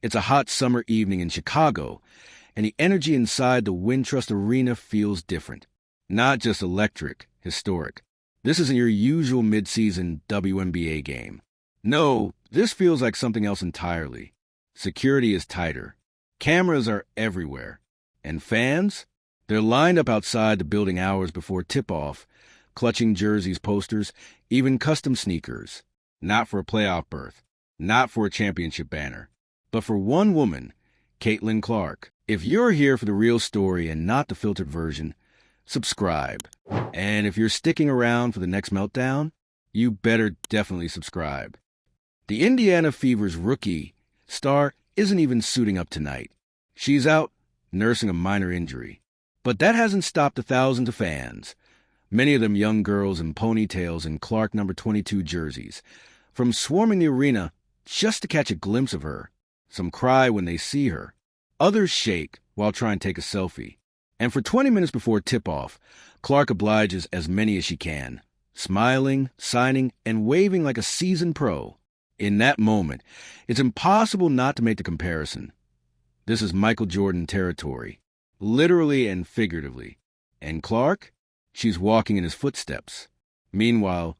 It's a hot summer evening in Chicago, and the energy inside the Wintrust Arena feels different. Not just electric, historic. This isn't your usual midseason WNBA game. No, this feels like something else entirely. Security is tighter. Cameras are everywhere. And fans? They're lined up outside the building hours before tip-off, clutching jerseys, posters, even custom sneakers. Not for a playoff berth, not for a championship banner, but for one woman, Caitlin Clark. If you're here for the real story and not the filtered version, subscribe. And if you're sticking around for the next meltdown, you better definitely subscribe. The Indiana Fever's rookie star isn't even suiting up tonight. She's out nursing a minor injury. But that hasn't stopped the thousands of fans, many of them young girls in ponytails and Clark number 22 jerseys, from swarming the arena just to catch a glimpse of her. Some cry when they see her. Others shake while trying to take a selfie. And for 20 minutes before tip-off, Clark obliges as many as she can, smiling, signing, and waving like a seasoned pro. In that moment, it's impossible not to make the comparison. This is Michael Jordan territory, literally and figuratively. And Clark? She's walking in his footsteps. Meanwhile,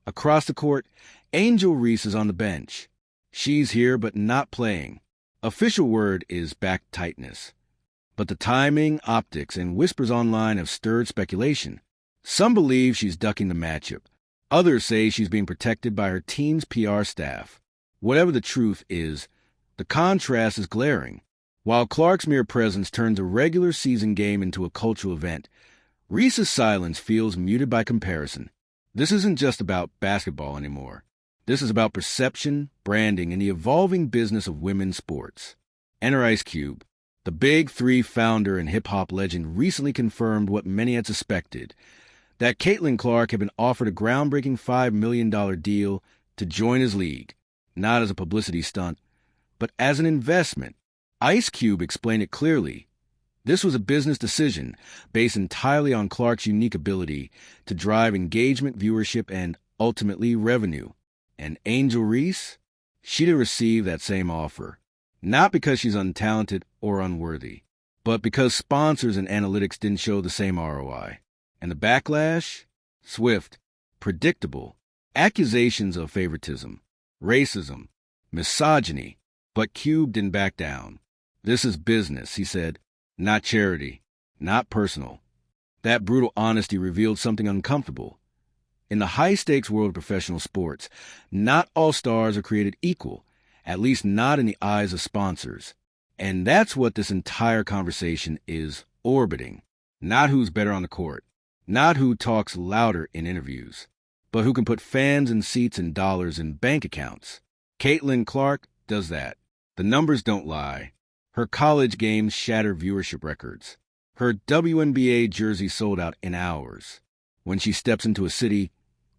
across the court, Angel Reese is on the bench. She's here but not playing. Official word is back tightness. But the timing, optics, and whispers online have stirred speculation. Some believe she's ducking the matchup. Others say she's being protected by her team's PR staff. Whatever the truth is, the contrast is glaring. While Clark's mere presence turns a regular season game into a cultural event, Reese's silence feels muted by comparison. This isn't just about basketball anymore. This is about perception, branding, and the evolving business of women's sports. Enter Ice Cube. The Big Three founder and hip-hop legend recently confirmed what many had suspected, that Caitlin Clark had been offered a groundbreaking $5 million deal to join his league, not as a publicity stunt, but as an investment. Ice Cube explained it clearly. This was a business decision based entirely on Clark's unique ability to drive engagement, viewership, and, ultimately, revenue. And Angel Reese? She'd have received that same offer. Not because she's untalented or unworthy, but because sponsors and analytics didn't show the same ROI. And the backlash? Swift, predictable. Accusations of favoritism, racism, misogyny. But Cube didn't back down. This is business, he said, not charity, not personal. That brutal honesty revealed something uncomfortable. In the high-stakes world of professional sports, not all stars are created equal, at least not in the eyes of sponsors. And that's what this entire conversation is orbiting. Not who's better on the court, not who talks louder in interviews, but who can put fans and seats and dollars in bank accounts. Caitlin Clark does that. The numbers don't lie. Her college games shatter viewership records. Her WNBA jersey sold out in hours. When she steps into a city,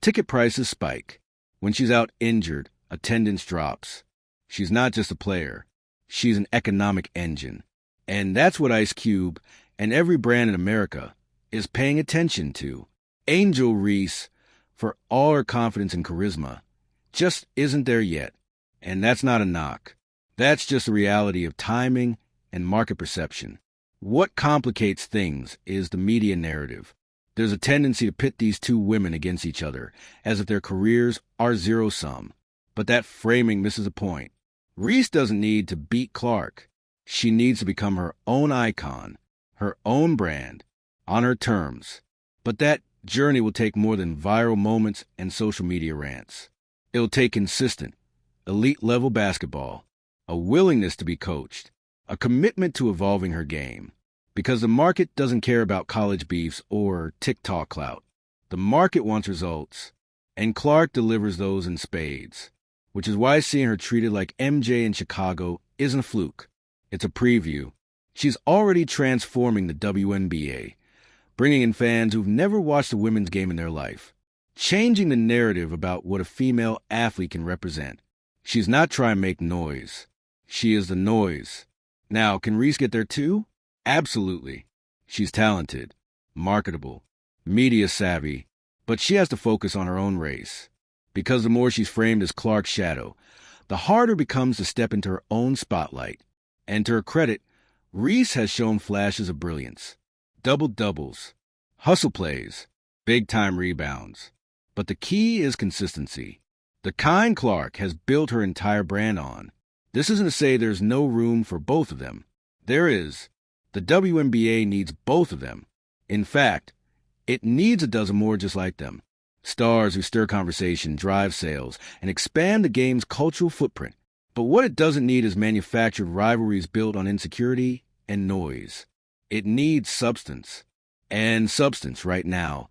ticket prices spike. When she's out injured, attendance drops. She's not just a player. She's an economic engine. And that's what Ice Cube and every brand in America is paying attention to. Angel Reese, for all her confidence and charisma, just isn't there yet. And that's not a knock. That's just the reality of timing and market perception. What complicates things is the media narrative. There's a tendency to pit these two women against each other, as if their careers are zero-sum. But that framing misses a point. Reese doesn't need to beat Clark. She needs to become her own icon, her own brand, on her terms. But that journey will take more than viral moments and social media rants. It'll take consistent, elite-level basketball, a willingness to be coached, a commitment to evolving her game. Because the market doesn't care about college beefs or TikTok clout. The market wants results, and Clark delivers those in spades, which is why seeing her treated like MJ in Chicago isn't a fluke. It's a preview. She's already transforming the WNBA, bringing in fans who've never watched a women's game in their life, changing the narrative about what a female athlete can represent. She's not trying to make noise. She is the noise. Now, can Reese get there too? Absolutely. She's talented, marketable, media savvy, but she has to focus on her own race. Because the more she's framed as Clark's shadow, the harder it becomes to step into her own spotlight. And to her credit, REESE has shown flashes of brilliance. Double-doubles, hustle plays, big-time rebounds. But the key is consistency. The kind Clark has built her entire brand on. This isn't to say there's no room for both of them. There is. The WNBA needs both of them. In fact, it needs a dozen more just like them. Stars who stir conversation, drive sales, and expand the game's cultural footprint. But what it doesn't need is manufactured rivalries built on insecurity and noise. It needs substance. And substance, right now,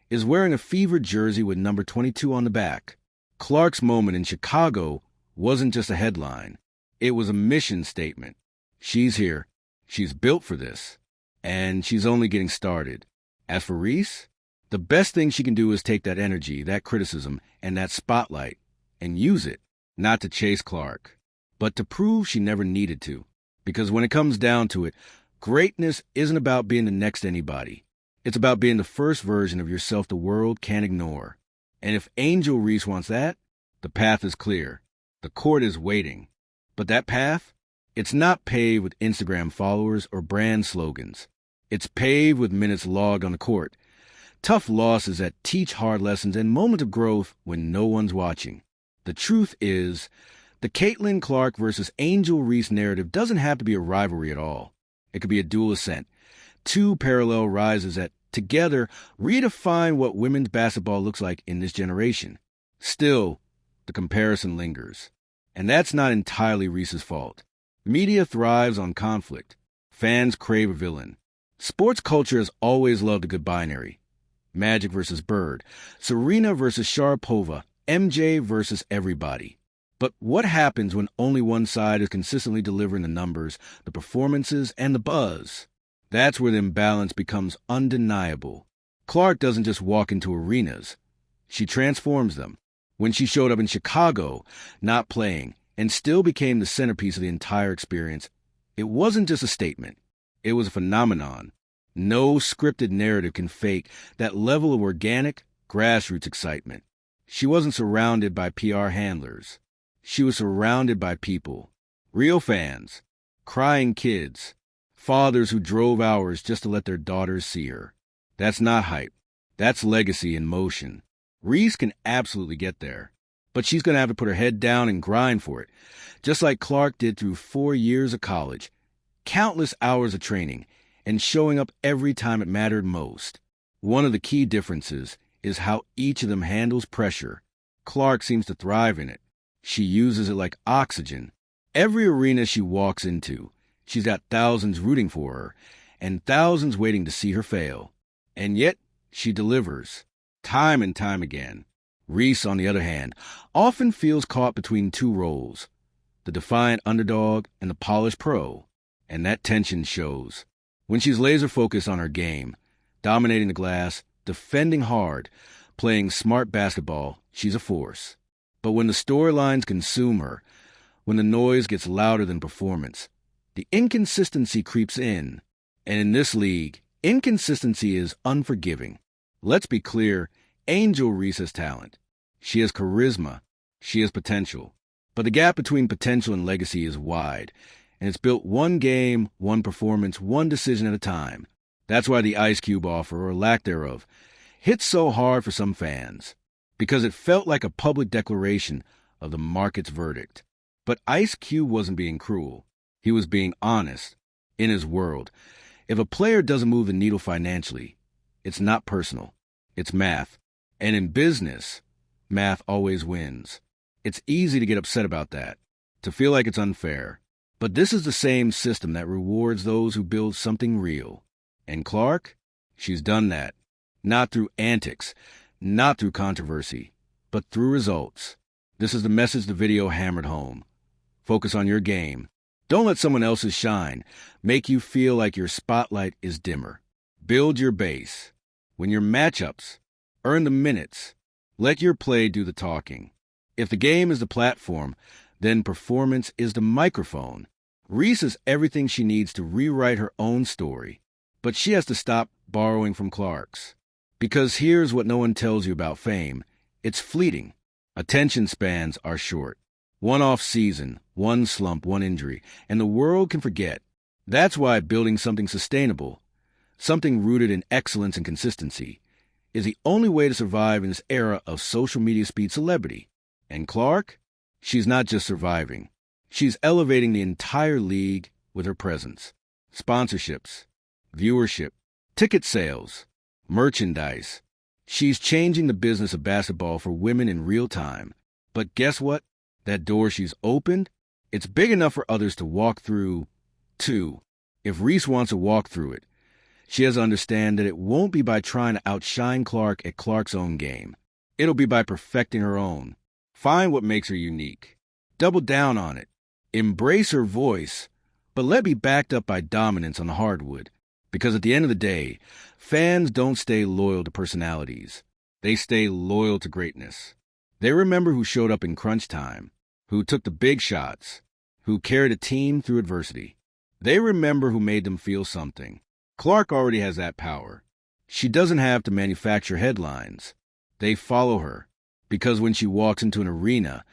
is wearing a fevered jersey with number 22 on the back. Clark's moment in Chicago wasn't just a headline. It was a mission statement. She's here. She's built for this. And she's only getting started. As for REESE, the best thing she can do is take that energy, that criticism, and that spotlight and use it, not to chase Clark, but to prove she never needed to. Because when it comes down to it, greatness isn't about being the next anybody. It's about being the first version of yourself the world can't ignore. And if Angel REESE wants that, the path is clear. The court is waiting. But that path, it's not paved with Instagram followers or brand slogans. It's paved with minutes logged on the court, tough losses that teach hard lessons, and moments of growth when no one's watching. The truth is, the Caitlin Clark versus Angel REESE narrative doesn't have to be a rivalry at all. It could be a dual ascent. Two parallel rises that, together, redefine what women's basketball looks like in this generation. Still, the comparison lingers. And that's not entirely REESE's fault. Media thrives on conflict. Fans crave a villain. Sports culture has always loved a good binary. Magic versus Bird, Serena versus Sharapova, MJ versus everybody. But what happens when only one side is consistently delivering the numbers, the performances, and the buzz? That's where the imbalance becomes undeniable. Clark doesn't just walk into arenas. She transforms them. When she showed up in Chicago, not playing, and still became the centerpiece of the entire experience, it wasn't just a statement. It was a phenomenon. No scripted narrative can fake that level of organic, grassroots excitement. She wasn't surrounded by PR handlers. She was surrounded by people. Real fans. Crying kids. Fathers who drove hours just to let their daughters see her. That's not hype. That's legacy in motion. REESE can absolutely get there. But she's going to have to put her head down and grind for it. Just like Clark did through 4 years of college. Countless hours of training. And showing up every time it mattered most. One of the key differences is how each of them handles pressure. Clark seems to thrive in it. She uses it like oxygen. Every arena she walks into, she's got thousands rooting for her, and thousands waiting to see her fail. And yet, she delivers, time and time again. REESE, on the other hand, often feels caught between two roles, the defiant underdog and the polished pro, and that tension shows. When she's laser-focused on her game, dominating the glass, defending hard, playing smart basketball, she's a force. But when the storylines consume her, when the noise gets louder than performance, the inconsistency creeps in. And in this league, inconsistency is unforgiving. Let's be clear, Angel REESE has talent. She has charisma. She has potential. But the gap between potential and legacy is wide, and it's built one game, one performance, one decision at a time. That's why the Ice Cube offer, or lack thereof, hit so hard for some fans. Because it felt like a public declaration of the market's verdict. But Ice Cube wasn't being cruel. He was being honest. In his world, if a player doesn't move the needle financially, it's not personal. It's math. And in business, math always wins. It's easy to get upset about that, to feel like it's unfair. But this is the same system that rewards those who build something real. And Clark, she's done that. Not through antics, not through controversy, but through results. This is the message the video hammered home. Focus on your game. Don't let someone else's shine make you feel like your spotlight is dimmer. Build your base. Win your matchups. Earn the minutes. Let your play do the talking. If the game is the platform, then performance is the microphone. REESE is everything she needs to rewrite her own story. But she has to stop borrowing from Clark's. Because here's what no one tells you about fame. It's fleeting. Attention spans are short. One off season, one slump, one injury, and the world can forget. That's why building something sustainable, something rooted in excellence and consistency, is the only way to survive in this era of social media speed celebrity. And Clark? She's not just surviving. She's elevating the entire league with her presence. Sponsorships, viewership, ticket sales, merchandise. She's changing the business of basketball for women in real time. But guess what? That door she's opened, it's big enough for others to walk through, too. If REESE wants to walk through it, she has to understand that it won't be by trying to outshine Clark at Clark's own game. It'll be by perfecting her own. Find what makes her unique. Double down on it. Embrace her voice, but let it be backed up by dominance on the hardwood. Because at the end of the day, fans don't stay loyal to personalities. They stay loyal to greatness. They remember who showed up in crunch time, who took the big shots, who carried a team through adversity. They remember who made them feel something. Clark already has that power. She doesn't have to manufacture headlines. They follow her, because when she walks into an arena,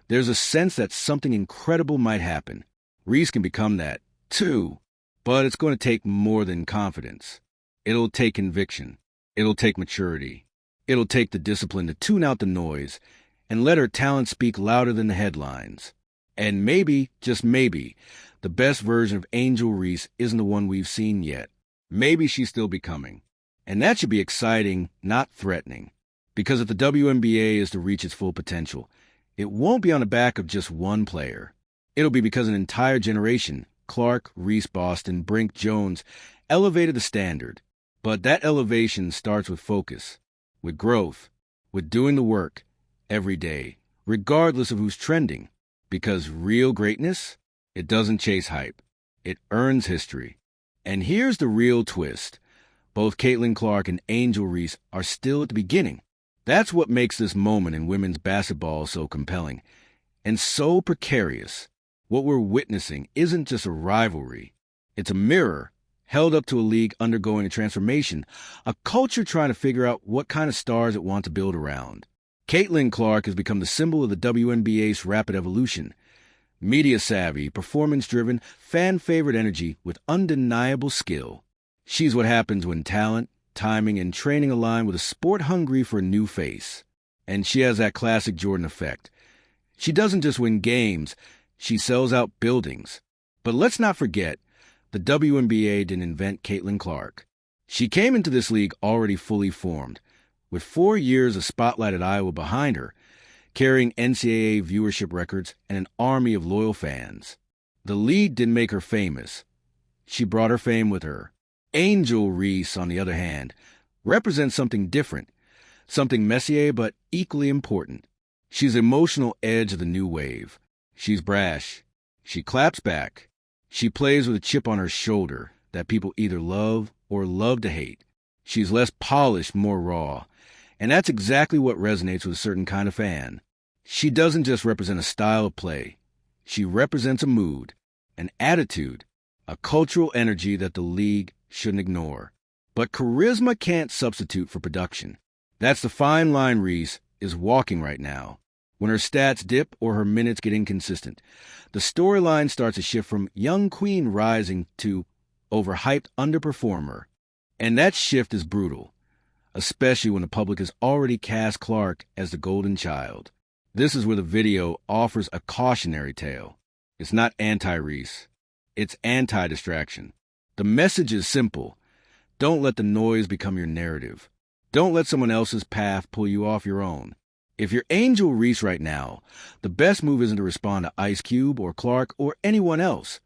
there's a sense that something incredible might happen. REESE can become that, too. But it's going to take more than confidence. It'll take conviction. It'll take maturity. It'll take the discipline to tune out the noise and let her talent speak louder than the headlines. And maybe, just maybe, the best version of Angel Reese isn't the one we've seen yet. Maybe she's still becoming. And that should be exciting, not threatening. Because if the WNBA is to reach its full potential, it won't be on the back of just one player. It'll be because an entire generation, Clark, Reese, Boston, Brink, Jones, elevated the standard. But that elevation starts with focus, with growth, with doing the work every day, regardless of who's trending. Because real greatness, it doesn't chase hype. It earns history. And here's the real twist. Both Caitlin Clark and Angel Reese are still at the beginning. That's what makes this moment in women's basketball so compelling and so precarious. What we're witnessing isn't just a rivalry. It's a mirror held up to a league undergoing a transformation, a culture trying to figure out what kind of stars it wants to build around. Caitlin Clark has become the symbol of the WNBA's rapid evolution. Media-savvy, performance-driven, fan-favorite energy with undeniable skill. She's what happens when talent, timing, and training align with a sport hungry for a new face. And she has that classic Jordan effect. She doesn't just win games, she sells out buildings. But let's not forget, the WNBA didn't invent Caitlin Clark. She came into this league already fully formed, with 4 years of spotlight at Iowa behind her, carrying NCAA viewership records and an army of loyal fans. The league didn't make her famous. She brought her fame with her. Angel Reese, on the other hand, represents something different, something messier but equally important. She's the emotional edge of the new wave. She's brash. She claps back. She plays with a chip on her shoulder that people either love or love to hate. She's less polished, more raw. And that's exactly what resonates with a certain kind of fan. She doesn't just represent a style of play. She represents a mood, an attitude, a cultural energy that the league shouldn't ignore. But charisma can't substitute for production. That's the fine line Reese is walking right now. When her stats dip or her minutes get inconsistent, the storyline starts to shift from young queen rising to overhyped underperformer. And that shift is brutal, especially when the public has already cast Clark as the golden child. This is where the video offers a cautionary tale. It's not anti-Reese. It's anti-distraction. The message is simple. Don't let the noise become your narrative. Don't let someone else's path pull you off your own. If you're Angel Reese right now, the best move isn't to respond to Ice Cube or Clark or anyone else.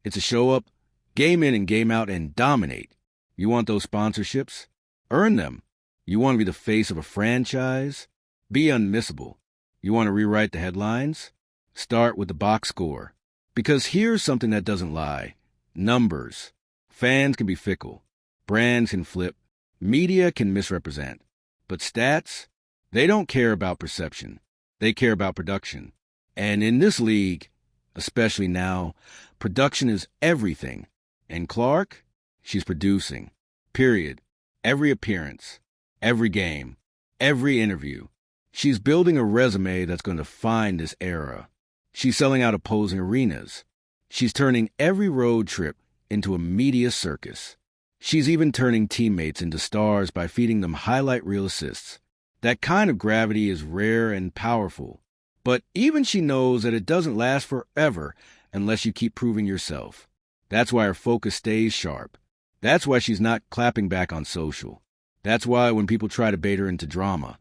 It's to show up, game in and game out, and dominate. You want those sponsorships? Earn them. You want to be the face of a franchise? Be unmissable. You want to rewrite the headlines? Start with the box score. Because here's something that doesn't lie. Numbers. Fans can be fickle. Brands can flip. Media can misrepresent. But stats? They don't care about perception. They care about production. And in this league, especially now, production is everything. And Clark? She's producing. Period. Every appearance. Every game. Every interview. She's building a resume that's going to define this era. She's selling out opposing arenas. She's turning every road trip into a media circus. She's even turning teammates into stars by feeding them highlight reel assists. That kind of gravity is rare and powerful. But even she knows that it doesn't last forever unless you keep proving yourself. That's why her focus stays sharp. That's why she's not clapping back on social. That's why when people try to bait her into drama,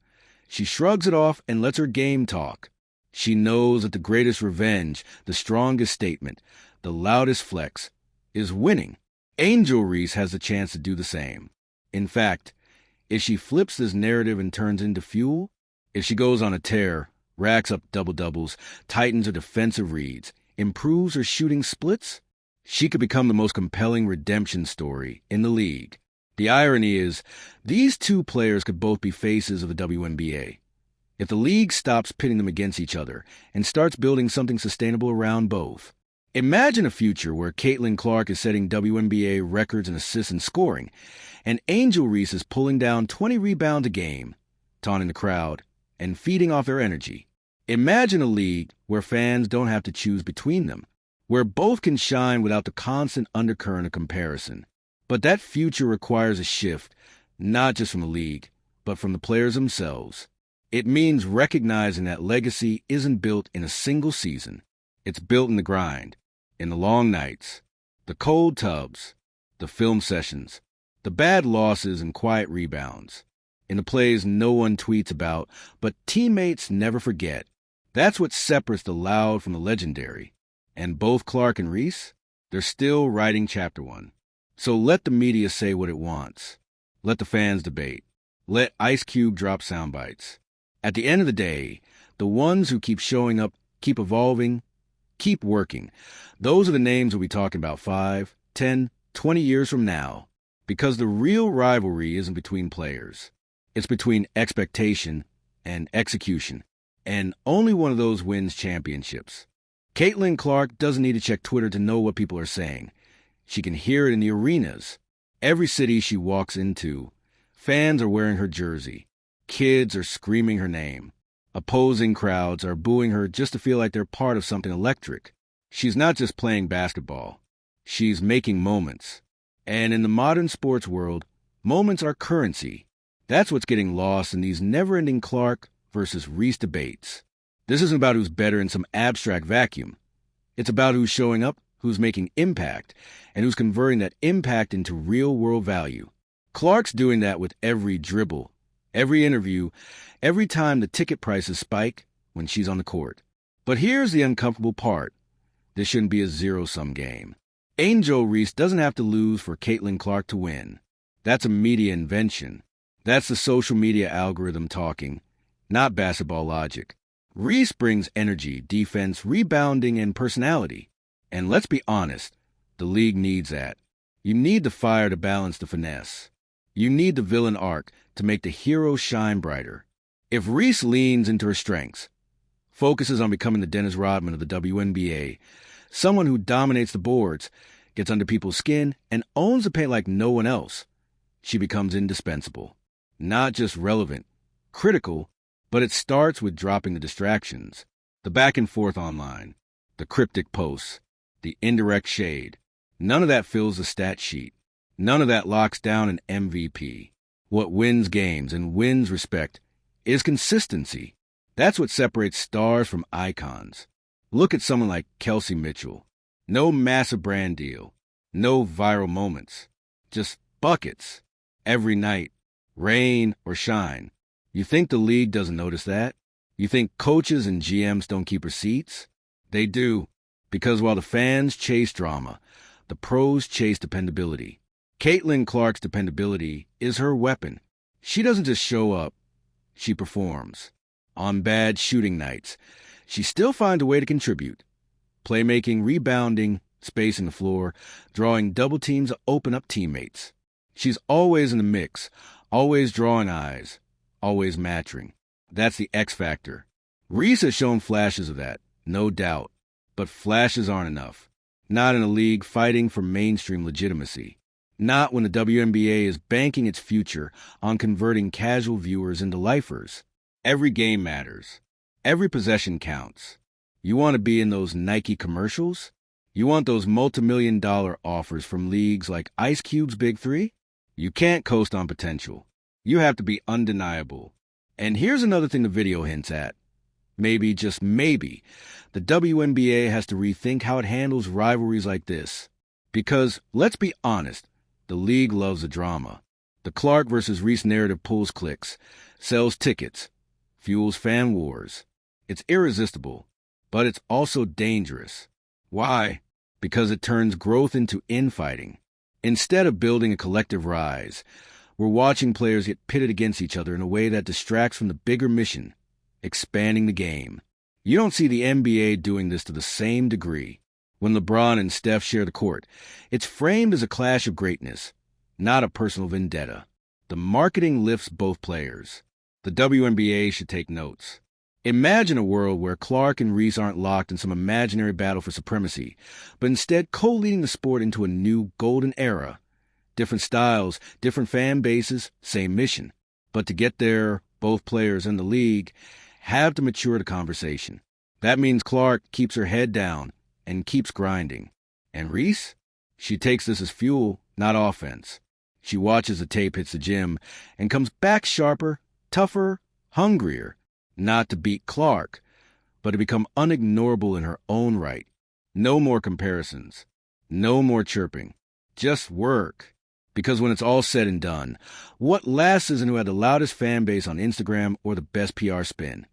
she shrugs it off and lets her game talk. She knows that the greatest revenge, the strongest statement, the loudest flex, is winning. Angel Reese has the chance to do the same. In fact, if she flips this narrative and turns into fuel, if she goes on a tear, racks up double-doubles, tightens her defensive reads, improves her shooting splits, she could become the most compelling redemption story in the league. The irony is, these two players could both be faces of the WNBA. If the league stops pitting them against each other and starts building something sustainable around both. Imagine a future where Caitlin Clark is setting WNBA records in assists and scoring, and Angel Reese is pulling down 20 rebounds a game, taunting the crowd, and feeding off their energy. Imagine a league where fans don't have to choose between them, where both can shine without the constant undercurrent of comparison. But that future requires a shift, not just from the league, but from the players themselves. It means recognizing that legacy isn't built in a single season. It's built in the grind, in the long nights, the cold tubs, the film sessions, the bad losses and quiet rebounds, in the plays no one tweets about, but teammates never forget. That's what separates the loud from the legendary. And both Clark and Reese, they're still writing chapter 1. So let the media say what it wants. Let the fans debate. Let Ice Cube drop sound bites. At the end of the day, the ones who keep showing up, keep evolving, keep working, those are the names we'll be talking about 5, 10, 20 years from now. Because the real rivalry isn't between players. It's between expectation and execution. And only one of those wins championships. Caitlin Clark doesn't need to check Twitter to know what people are saying. She can hear it in the arenas. Every city she walks into, fans are wearing her jersey. Kids are screaming her name. Opposing crowds are booing her just to feel like they're part of something electric. She's not just playing basketball. She's making moments. And in the modern sports world, moments are currency. That's what's getting lost in these never-ending Clark versus Reese debates. This isn't about who's better in some abstract vacuum. It's about who's showing up, who's making impact, and who's converting that impact into real-world value. Clark's doing that with every dribble, every interview, every time the ticket prices spike when she's on the court. But here's the uncomfortable part. This shouldn't be a zero-sum game. Angel Reese doesn't have to lose for Caitlin Clark to win. That's a media invention. That's the social media algorithm talking, not basketball logic. Reese brings energy, defense, rebounding, and personality. And let's be honest, the league needs that. You need the fire to balance the finesse. You need the villain arc to make the hero shine brighter. If Reese leans into her strengths, focuses on becoming the Dennis Rodman of the WNBA, someone who dominates the boards, gets under people's skin, and owns the paint like no one else, she becomes indispensable. Not just relevant, critical, but it starts with dropping the distractions, the back and forth online, the cryptic posts, the indirect shade. None of that fills the stat sheet. None of that locks down an MVP. What wins games and wins respect is consistency. That's what separates stars from icons. Look at someone like Kelsey Mitchell. No massive brand deal. No viral moments. Just buckets. Every night. Rain or shine. You think the league doesn't notice that? You think coaches and GMs don't keep receipts? They do. Because while the fans chase drama, the pros chase dependability. Caitlin Clark's dependability is her weapon. She doesn't just show up. She performs. On bad shooting nights, she still finds a way to contribute. Playmaking, rebounding, spacing the floor, drawing double teams to open up teammates. She's always in the mix, always drawing eyes, always matching. That's the X factor. Reese has shown flashes of that, no doubt. But flashes aren't enough. Not in a league fighting for mainstream legitimacy. Not when the WNBA is banking its future on converting casual viewers into lifers. Every game matters. Every possession counts. You want to be in those Nike commercials? You want those multi-million-dollar offers from leagues like Ice Cube's Big Three? You can't coast on potential. You have to be undeniable. And here's another thing the video hints at. Maybe, just maybe, the WNBA has to rethink how it handles rivalries like this. Because, let's be honest, the league loves the drama. The Clark versus REESE narrative pulls clicks, sells tickets, fuels fan wars. It's irresistible, but it's also dangerous. Why? Because it turns growth into infighting. Instead of building a collective rise, we're watching players get pitted against each other in a way that distracts from the bigger mission, expanding the game. You don't see the NBA doing this to the same degree. When LeBron and Steph share the court, it's framed as a clash of greatness, not a personal vendetta. The marketing lifts both players. The WNBA should take notes. Imagine a world where Clark and REESE aren't locked in some imaginary battle for supremacy, but instead co-leading the sport into a new golden era. Different styles, different fan bases, same mission. But to get there, both players and the league have to mature the conversation. That means Clark keeps her head down and keeps grinding. And REESE? She takes this as fuel, not offense. She watches the tape hits the gym and comes back sharper, tougher, hungrier, not to beat Clark, but to become unignorable in her own right. No more comparisons. No more chirping. Just work. Because when it's all said and done, what lasts isn't who had the loudest fan base on Instagram or the best PR spin.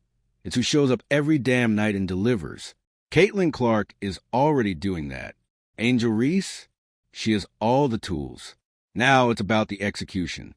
It's who shows up every damn night and delivers. Caitlin Clark is already doing that. Angel Reese? She has all the tools. Now it's about the execution.